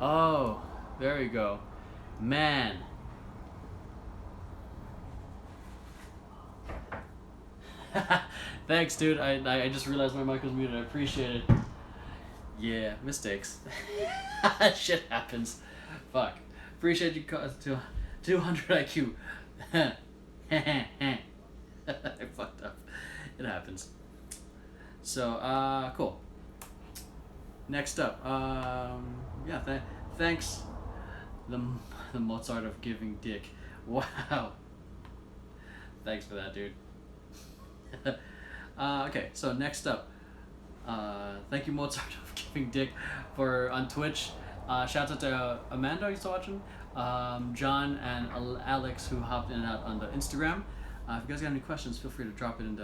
Oh, there you go. Man. Thanks, dude. I just realized my mic was muted. I appreciate it. Yeah, mistakes. Shit happens. Fuck. Appreciate you to 200 IQ. I fucked up. It happens. So, cool. Next up, yeah, thanks, the the Mozart of giving dick. Wow, thanks for that, dude. Okay, so next up, thank you Mozart of giving dick for on Twitch. Shout out to Amanda who's watching, John and Alex who hopped in and out on the Instagram. If you guys got any questions, feel free to drop it in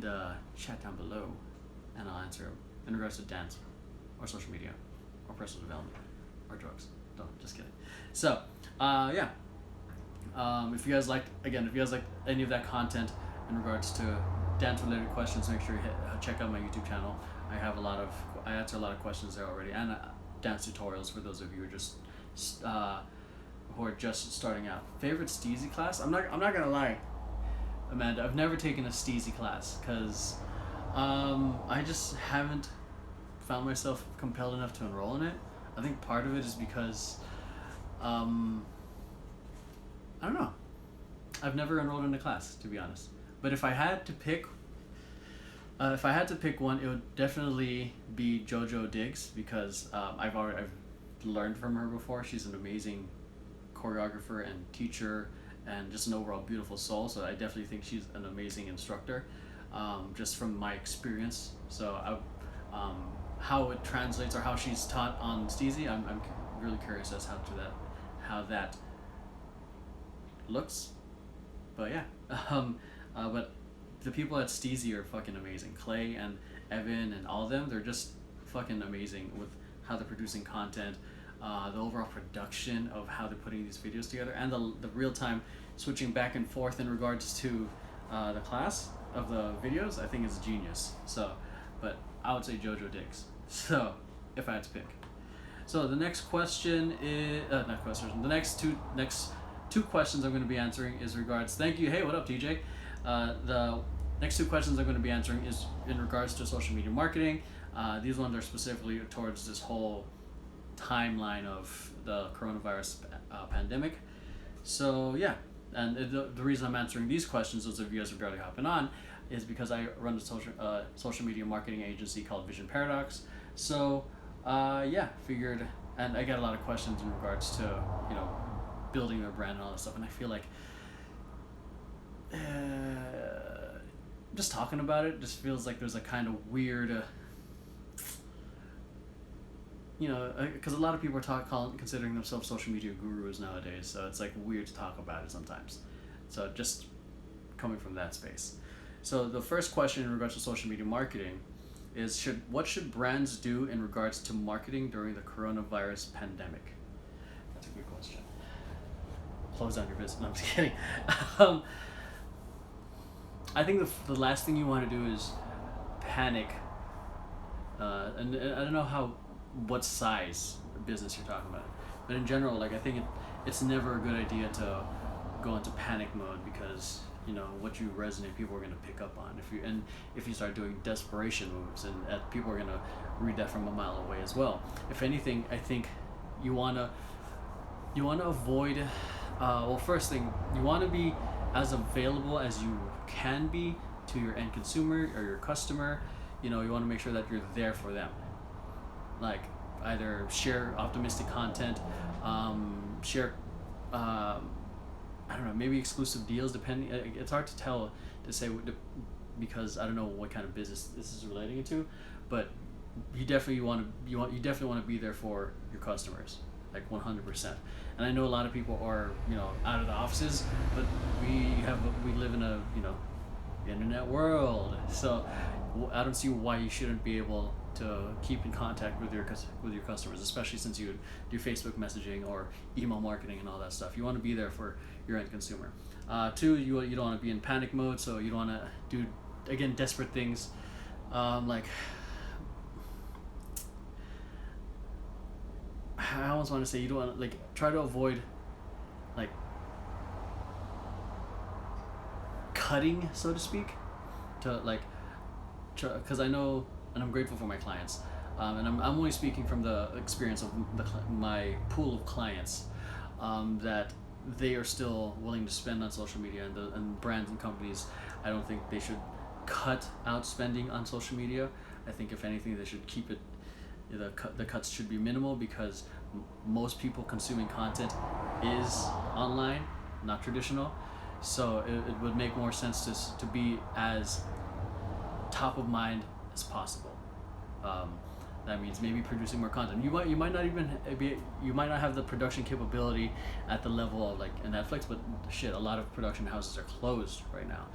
the chat down below, and I'll answer them in regards to dance, or social media, or personal development, or drugs. Don't, just kidding. So, yeah. If you guys like any of that content in regards to dance-related questions, make sure you check out my YouTube channel. I answer a lot of questions there already, and dance tutorials for those of you who are just starting out. Favorite Steezy class? I'm not gonna lie, Amanda. I've never taken a Steezy class because I just haven't found myself compelled enough to enroll in it. I think part of it is because I don't know. I've never enrolled in a class, to be honest. But if I had to pick one, it would definitely be JoJo Diggs because I've learned from her before. She's an amazing choreographer and teacher, and just an overall beautiful soul. So I definitely think she's an amazing instructor, just from my experience. So how it translates or how she's taught on Steezy, I'm really curious as how that looks. But yeah, but the people at Steezy are fucking amazing. Clay and Evan and all of them, they're just fucking amazing with how they're producing content, the overall production of how they're putting these videos together, and the real time switching back and forth in regards to the class of the videos. I think is genius. So, but I would say JoJo Diggs. So, if I had to pick. So the next question is not question. The next two questions I'm going to be answering is regards. Thank you. Hey, what up, TJ? The next two questions I'm going to be answering is in regards to social media marketing. These ones are specifically towards this whole timeline of the coronavirus pandemic. So yeah, and the reason I'm answering these questions, those of you guys are already hopping on, is because I run a social media marketing agency called Vision Paradox. So yeah, figured, and I get a lot of questions in regards to building their brand and all that stuff, and I feel like just talking about it just feels like there's a kind of weird, because a lot of people are considering themselves social media gurus nowadays, so it's like weird to talk about it sometimes. So just coming from that space. So the first question in regards to social media marketing is what should brands do in regards to marketing during the coronavirus pandemic? That's a good question. Close down your business. No, I'm just kidding. I think the last thing you want to do is panic. And I don't know what size business you're talking about, but in general, like I think it's never a good idea to go into panic mode because what you resonate, people are going to pick up on. If you start doing desperation moves, and people are going to read that from a mile away as well. If anything, I think you want to avoid. Well, first thing, you want to be as available as you can be to your end consumer or your customer. You want to make sure that you're there for them. Like either share optimistic content, share. I don't know, maybe exclusive deals. Depending, it's hard to tell to say because I don't know what kind of business this is relating into, but you definitely want to be there for your customers, like 100%. And I know a lot of people are out of the offices, but we live in a internet world, so I don't see why you shouldn't be able to keep in contact with your customers, especially since you do Facebook messaging or email marketing and all that stuff. You want to be there for your end consumer. Two, you don't want to be in panic mode, so you don't want to do, again, desperate things, like I almost want to say you don't want to, like, try to avoid like cutting, so to speak, to like, because I know, and I'm grateful for my clients, and I'm only speaking from the experience of my pool of clients, that they are still willing to spend on social media, and brands and companies. I don't think they should cut out spending on social media. I think if anything, they should keep it. The cuts should be minimal, because most people consuming content is online, not traditional. So it would make more sense to be as top of mind as possible. That means maybe producing more content. You might not even be, you might not have the production capability at the level of like Netflix, but shit, a lot of production houses are closed right now.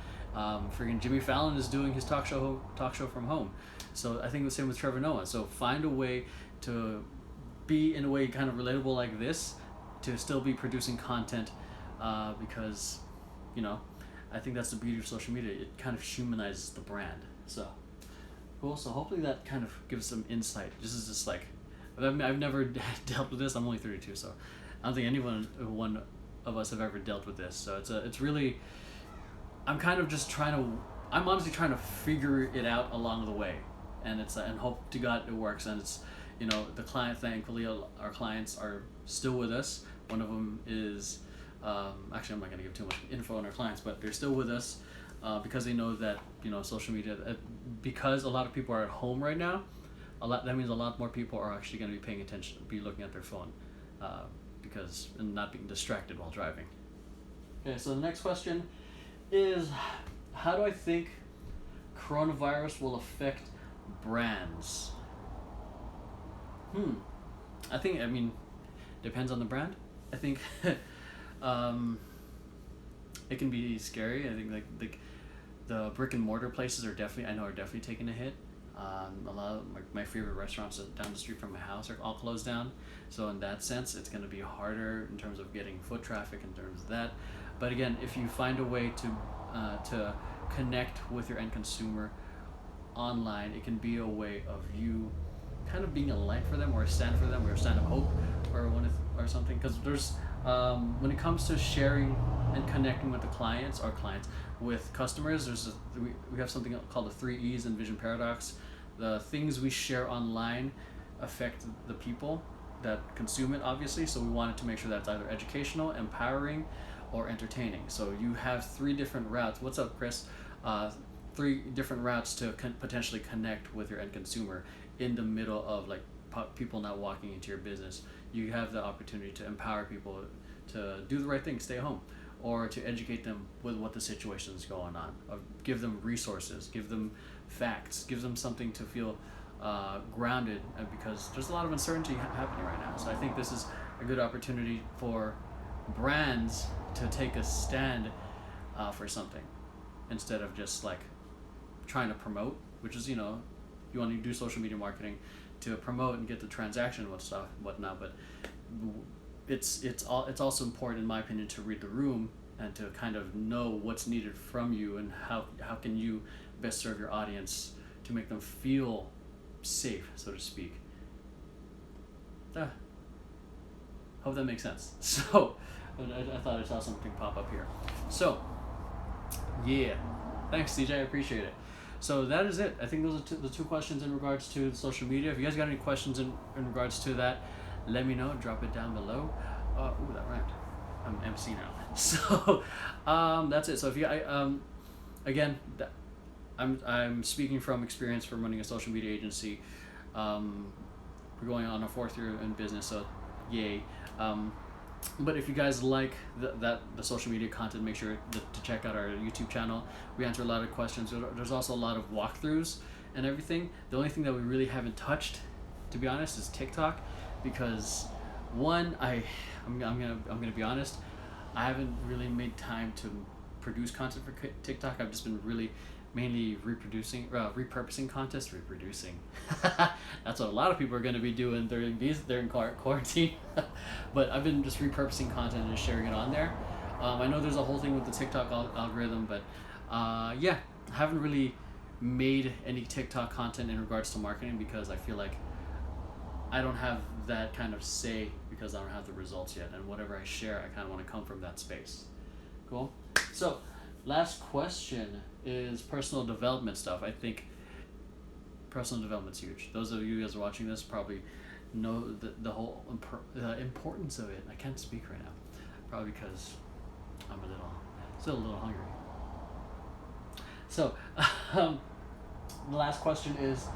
Freaking Jimmy Fallon is doing his talk show from home. So I think the same with Trevor Noah. So find a way to be in a way kind of relatable like this, to still be producing content, because, you know, I think that's the beauty of social media. It kind of humanizes the brand. So cool. So hopefully that kind of gives some insight. This is just like, I've never dealt with this. I'm only 32, so I don't think one of us have ever dealt with this. So it's really, I'm honestly trying to figure it out along the way, and and hope to God it works. And it's, the client, thankfully, our clients are still with us. One of them is, actually, I'm not going to give too much info on our clients, but they're still with us, because they know that, social media, because a lot of people are at home right now, that means a lot more people are actually going to be paying attention, be looking at their phone, and not being distracted while driving. Okay, so the next question is, how do I think coronavirus will affect brands? I mean, depends on the brand. I think it can be scary. I think like the brick and mortar places are definitely taking a hit. A lot of my favorite restaurants down the street from my house are all closed down. So in that sense, it's going to be harder in terms of getting foot traffic in terms of that. But again, if you find a way to connect with your end consumer online, it can be a way of you kind of being a light for them, or a stand for them, or a stand of hope, or something. Because there's when it comes to sharing and connecting with with customers, we have something called the 3 E's in Vision Paradox. The things we share online affect the people that consume it, obviously. So we wanted to make sure that's either educational, empowering, or entertaining. So you have 3 different routes. What's up, Chris? 3 different routes to potentially connect with your end consumer in the middle of like people not walking into your business. You have the opportunity to empower people to do the right thing, stay home, or to educate them with what the situation is going on. Give them resources, give them facts, give them something to feel grounded, because there's a lot of uncertainty happening right now. So I think this is a good opportunity for brands to take a stand for something, instead of just like trying to promote, which is, you want to do social media marketing to promote and get the transaction and whatnot. But it's also important, in my opinion, to read the room and to kind of know what's needed from you, and how can you best serve your audience to make them feel safe, so to speak. Hope that makes sense. So I thought I saw something pop up here. So yeah, thanks, CJ, I appreciate it. So that is it. I think those are the 2 questions in regards to social media. If you guys got any questions in regards to that, let me know. Drop it down below. Ooh, that rhymed. I'm MC now. So that's it. So if you, again, I'm speaking from experience from running a social media agency. We're going on our 4th year in business, so yay. But if you guys like the social media content, make sure to check out our YouTube channel. We answer a lot of questions. There's also a lot of walkthroughs and everything. The only thing that we really haven't touched, to be honest, is TikTok, because one, I'm gonna be honest, I haven't really made time to produce content for TikTok. I've just been really mainly repurposing content. That's what a lot of people are going to be doing during quarantine. But I've been just repurposing content and just sharing it on there. I know there's a whole thing with the TikTok algorithm, but yeah, I haven't really made any TikTok content in regards to marketing, because I feel like I don't have that kind of say because I don't have the results yet, and whatever I share, I kind of want to come from that space. Cool. So, last question is personal development stuff. I think personal development's huge. Those of you guys watching this probably know the whole importance of it. I can't speak right now, probably because I'm still a little hungry. So, the last question is,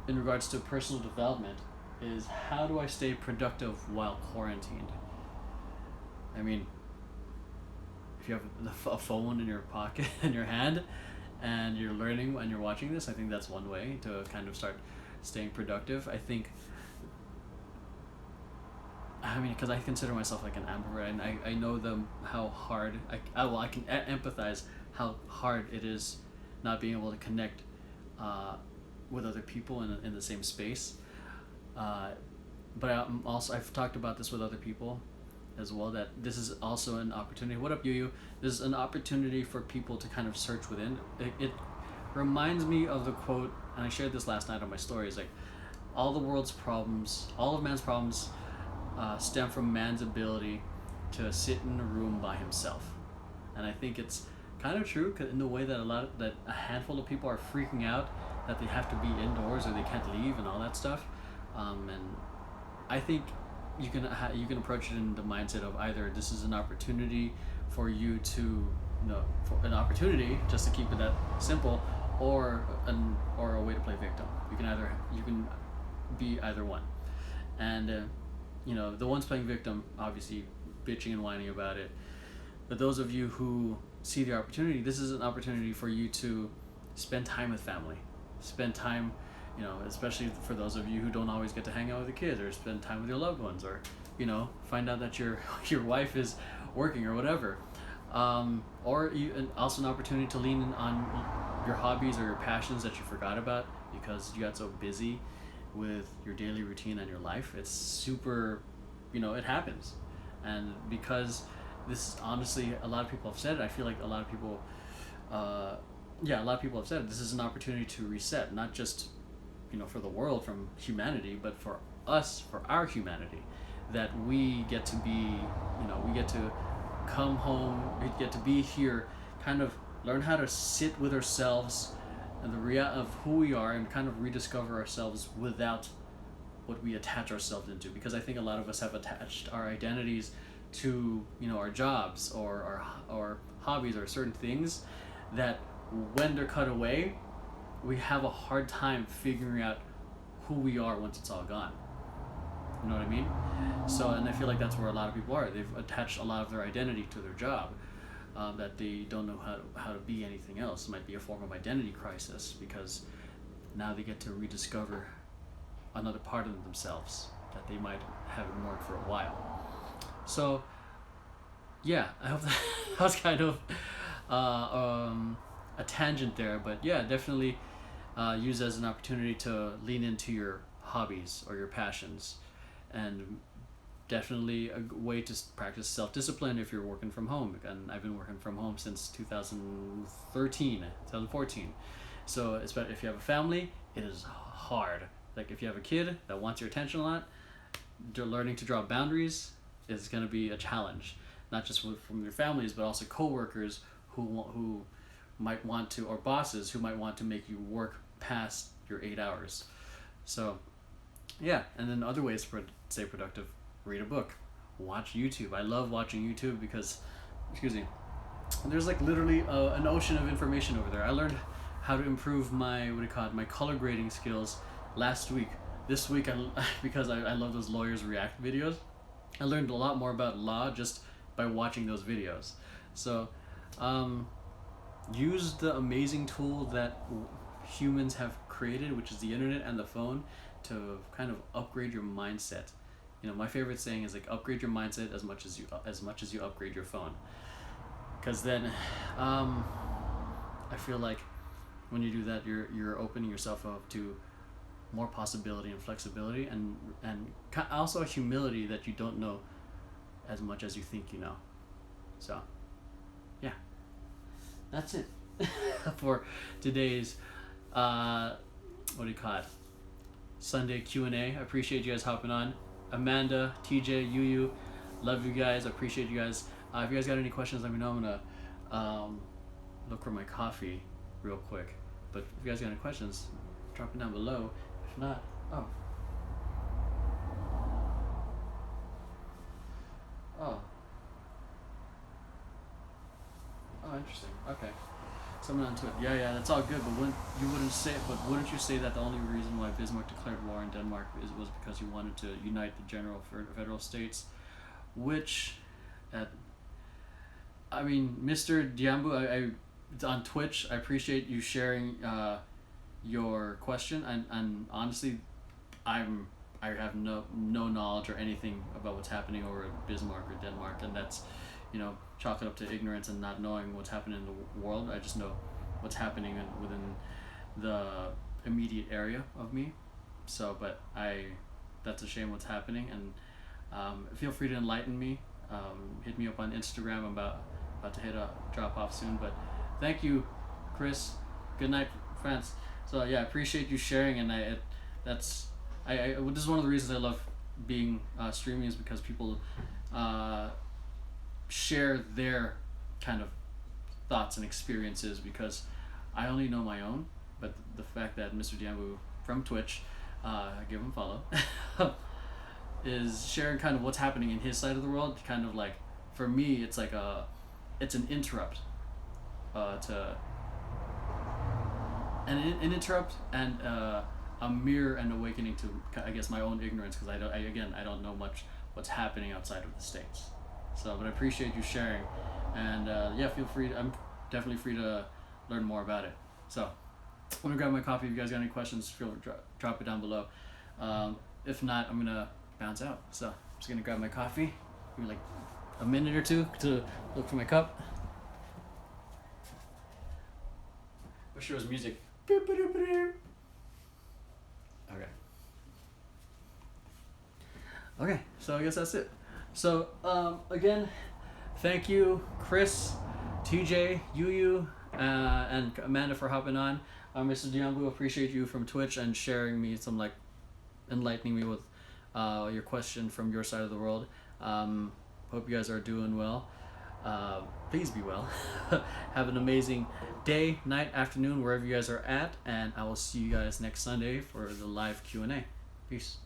in regards to personal development, is how do I stay productive while quarantined? I mean, if you have a phone in your pocket, in your hand, and you're learning and you're watching this, I think that's one way to kind of start staying productive. I mean, because I consider myself like an ambivert, and I know how hard I can empathize how hard it is not being able to connect with other people in the same space. But I've talked about this with other people as well, that this is also an opportunity. What up, Yu? This is an opportunity for people to kind of search within. It reminds me of the quote, and I shared this last night on my stories. Like, all of man's problems, stem from man's ability to sit in a room by himself. And I think it's kind of true in the way that a handful of people are freaking out that they have to be indoors or they can't leave and all that stuff. And I think you can approach it in the mindset of either this is an opportunity for you to, for an opportunity just to keep it that simple, or a way to play victim. You can be either one, and the ones playing victim obviously bitching and whining about it. But those of you who see the opportunity, this is an opportunity for you to spend time with family, spend time, especially for those of you who don't always get to hang out with the kids, or spend time with your loved ones, or find out that your wife is working or whatever, and also an opportunity to lean in on your hobbies or your passions that you forgot about because you got so busy with your daily routine and your life. It's super, it happens, and because this is honestly, a lot of people have said it. I feel like a lot of people have said it. This is an opportunity to reset, not just for the world, from humanity, but for us, for our humanity, that we get to be, we get to come home, we get to be here, kind of learn how to sit with ourselves and the of who we are, and kind of rediscover ourselves without what we attach ourselves into. Because I think a lot of us have attached our identities to our jobs or our hobbies or certain things that when they're cut away, we have a hard time figuring out who we are once it's all gone. You know what I mean? So, and I feel like that's where a lot of people are. They've attached a lot of their identity to their job, that they don't know how to be anything else. It might be a form of identity crisis, because now they get to rediscover another part of themselves that they might have ignored for a while. So, yeah, I hope that was kind of a tangent there, but yeah, definitely use it as an opportunity to lean into your hobbies or your passions, and definitely a way to practice self-discipline if you're working from home. And I've been working from home since 2014. So especially if you have a family, it is hard. Like, if you have a kid that wants your attention a lot, learning to draw boundaries is going to be a challenge, not just from your families, but also coworkers who might want to, or bosses who might want to make you work past your 8 hours. So yeah, and then other ways to stay productive: read a book, watch YouTube. I love watching YouTube because, there's like literally an ocean of information over there. I learned how to improve my my color grading skills last week. This week, because I love those lawyers react videos, I learned a lot more about law just by watching those videos. So use the amazing tool that humans have created, which is the internet and the phone, to kind of upgrade your mindset. My favorite saying is like, upgrade your mindset as much as you upgrade your phone. Because then I feel like when you do that, you're opening yourself up to more possibility and flexibility, and also a humility that you don't know as much as you think you know. So yeah, that's it for today's Sunday Q&A. I appreciate you guys hopping on. Amanda, TJ, Yu, love you guys. I appreciate you guys. If you guys got any questions, let me know. I'm gonna look for my coffee real quick. But if you guys got any questions, drop it down below. If not, oh. Oh. Oh, interesting. Okay. Someone onto it. Yeah, that's all good. But wouldn't you say that the only reason why Bismarck declared war in Denmark was because he wanted to unite the general federal states, which, I mean, Mr. Diambu, I on Twitch. I appreciate you sharing your question, and honestly, I have no knowledge or anything about what's happening over at Bismarck or Denmark, and that's, chalk it up to ignorance and not knowing what's happening in the world. I just know what's happening within the immediate area of me. So, but that's a shame what's happening, and feel free to enlighten me. Hit me up on Instagram. I'm about to hit a drop off soon, but thank you, Chris. Good night, friends. So yeah, I appreciate you sharing, and this is one of the reasons I love being streaming, is because people share their kind of thoughts and experiences, because I only know my own. But the fact that Mr. Diambu from Twitch, give him a follow, is sharing kind of what's happening in his side of the world, kind of like, for me, it's like it's an interrupt to an interrupt and a mirror and awakening to, I guess, my own ignorance, because I don't know much what's happening outside of the States. So, but I appreciate you sharing, and yeah, feel free. I'm definitely free to learn more about it. So, I'm gonna grab my coffee. If you guys got any questions, feel free to drop it down below. If not, I'm gonna bounce out. So, I'm just gonna grab my coffee. Give me like a minute or two to look for my cup. Wish there was music. Okay, so I guess that's it. So, again, thank you, Chris, TJ, Yu, and Amanda for hopping on. Mr. Diambu, appreciate you from Twitch and sharing me some, enlightening me with your question from your side of the world. Hope you guys are doing well. Please be well. Have an amazing day, night, afternoon, wherever you guys are at, and I will see you guys next Sunday for the live Q&A. Peace.